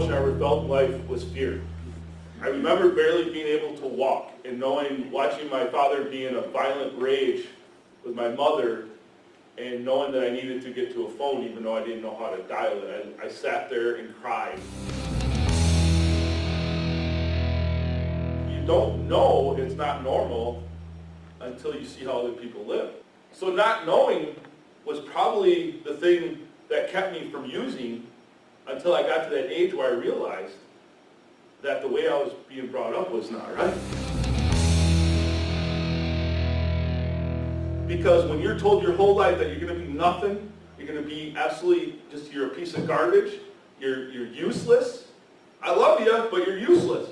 emotion I ever felt in life was fear. I remember barely being able to walk and watching my father be in a violent rage with my mother and knowing that I needed to get to a phone even though I didn't know how to dial it. I sat there and cried. You don't know it's not normal until you see how other people live. So not knowing was probably the thing that kept me from using until I got to that age where I realized that the way I was being brought up was not right. Because when you're told your whole life that you're going to be nothing, you're going to be absolutely just, you're a piece of garbage, you're useless. I love you, but you're useless.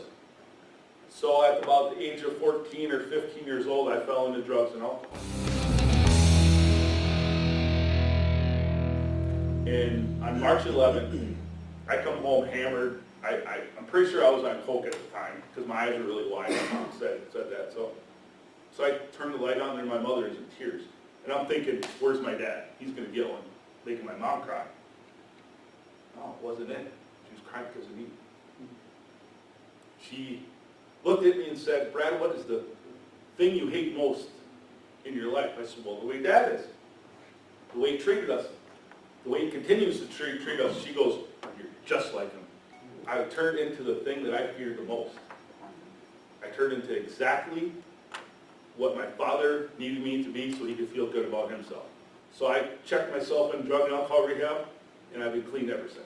So at about the age of 14 or 15 years old, I fell into drugs and alcohol. And on March 11th, I come home hammered. I'm pretty sure I was on coke at the time because my eyes were really wide. My mom said that. So I turned the light on and my mother is in tears. And I'm thinking, where's my dad? He's going to get one, making my mom cry. No, it wasn't it. She was crying because of me. She looked at me and said, Brad, what is the thing you hate most in your life? I said, well, the way Dad is. The way he treated us. The way he continues to treat us. She goes, you're just like him. I turned into the thing that I feared the most. I turned into exactly what my father needed me to be so he could feel good about himself. So I checked myself in drug and alcohol rehab, and I've been clean ever since.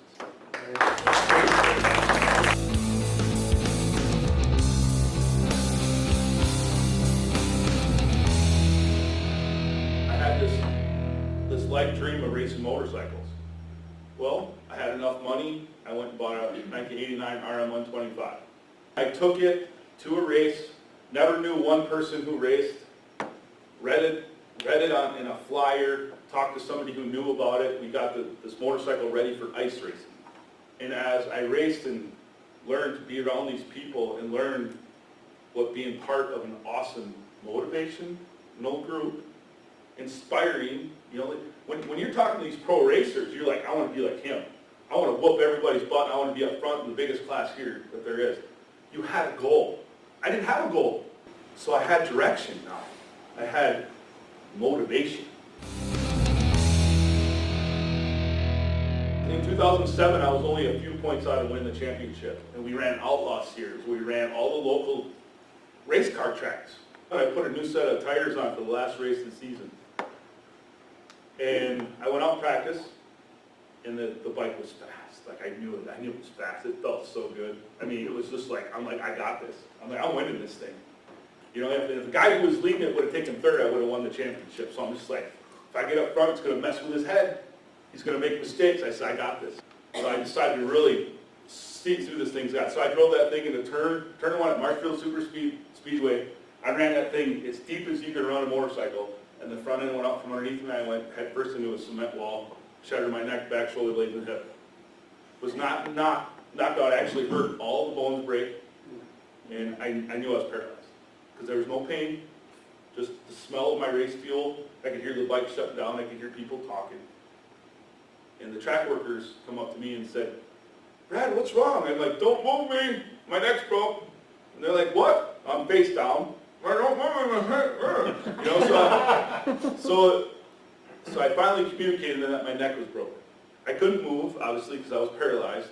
I had this life dream of racing motorcycles. Well, I had enough money. I went and bought a 1989 RM125. I took it to a race. Never knew one person who raced. Read it in a flyer. Talked to somebody who knew about it. We got this motorcycle ready for ice racing. And as I raced and learned to be around these people and learned what being part of an awesome motivational group, inspiring, when you're talking to these pro racers, you're like, I want to be like him. I want to whoop everybody's butt. I want to be up front in the biggest class here that there is. You had a goal. I didn't have a goal. So I had direction now. I had motivation. In 2007, I was only a few points out of winning the championship. And we ran Outlaw Series. We ran all the local race car tracks. And I put a new set of tires on for the last race of the season. And I went out and practiced, and the bike was fast. Like I knew it was fast. It felt so good. I mean, it was just like, I'm like, I got this. I'm like, I'm winning this thing. If the guy who was leading it would have taken third, I would have won the championship. So I'm just like, if I get up front, it's going to mess with his head. He's going to make mistakes. I said, I got this. So I decided to really see through this thing. So I drove that thing in the turn one at Marshfield Speedway. I ran that thing as deep as you could run a motorcycle. And the front end went out from underneath me. I went head first into a cement wall, shattered my neck, back, shoulder blades, and hip. Was not knocked out. I actually hurt. All the bones break. And I knew I was paralyzed. Because there was no pain, just the smell of my race fuel. I could hear the bike shut down. I could hear people talking. And the track workers come up to me and said, Brad, what's wrong? I'm like, don't move me. My neck's broke. And they're like, what? I'm face down. So I finally communicated that my neck was broken. I couldn't move, obviously, because I was paralyzed.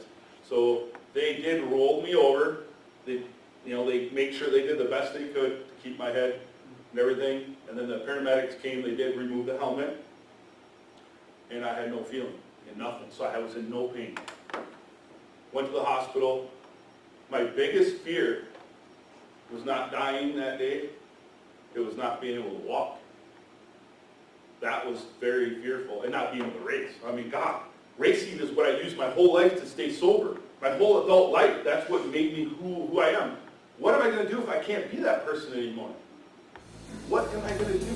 So they did roll me over. They made sure they did the best they could to keep my head and everything. And then the paramedics came. They did remove the helmet, and I had no feeling and nothing. So I was in no pain. Went to the hospital. My biggest fear was not dying that day. It was not being able to walk. That was very fearful, and not being able to race. I mean, God, racing is what I used my whole life to stay sober. My whole adult life, that's what made me who I am. What am I going to do if I can't be that person anymore? What am I going to do?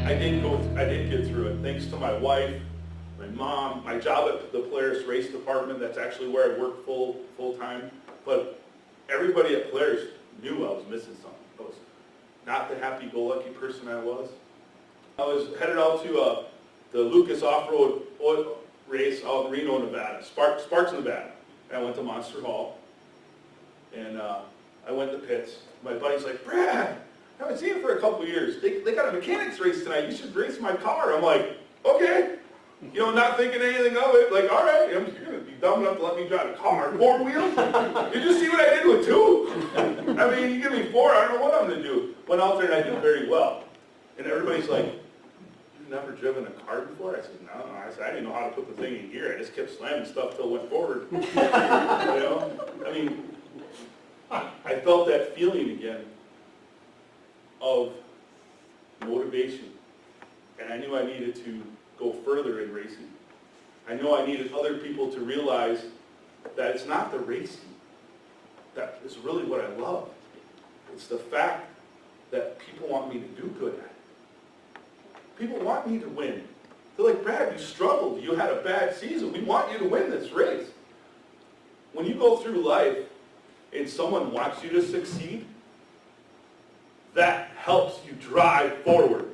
I did get through it, thanks to my wife, my mom, my job at the Polaris Race Department. That's actually where I work full time. But everybody at Polaris knew I was missing something. I was not the happy-go-lucky person I was. I was headed out to the Lucas Off-Road Oil race out in Reno, Nevada, Sparks, Nevada. And I went to Monster Hall, and I went to pits. My buddy's like, Brad, I haven't seen you for a couple of years. They got a mechanics race tonight. You should race my car. I'm like, okay. You know, not thinking anything of it. Like, all right, you're going to be dumb enough to let me drive a car. 4 wheels? Did you see what I did with 2? I mean, you give me 4, I don't know what I'm going to do. Went out there and I did very well. And everybody's like, you've never driven a car before? I said, no. I said, I didn't know how to put the thing in gear. I just kept slamming stuff till it went forward. You know? I mean, I felt that feeling again of motivation. And I knew I needed to go further in racing. I know I needed other people to realize that it's not the racing that is really what I love. It's the fact that people want me to do good at it. People want me to win. They're like, Brad, you struggled. You had a bad season. We want you to win this race. When you go through life and someone wants you to succeed, that helps you drive forward.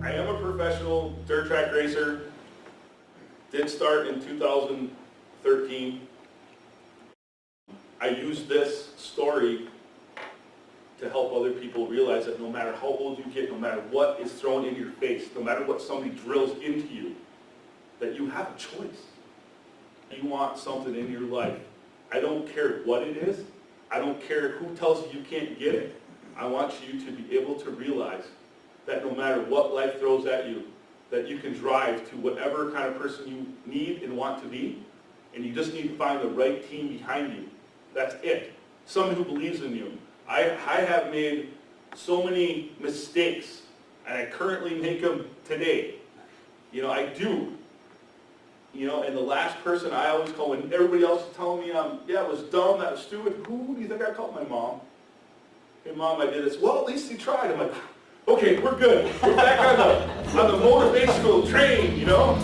I am a professional dirt track racer. Did start in 2013. I use this story to help other people realize that no matter how old you get, no matter what is thrown in your face, no matter what somebody drills into you, that you have a choice. You want something in your life. I don't care what it is. I don't care who tells you you can't get it. I want you to be able to realize that no matter what life throws at you, that you can drive to whatever kind of person you need and want to be, and you just need to find the right team behind you. That's it. Someone who believes in you. I have made so many mistakes, and I currently make them today. You know, I do. You know, and the last person I always call when everybody else is telling me, yeah, it was dumb, that was stupid. Who do you think I called? My mom. Hey, Mom, I did this. Well, at least he tried. I'm like, okay, we're good. We're back on the motivational train, you know?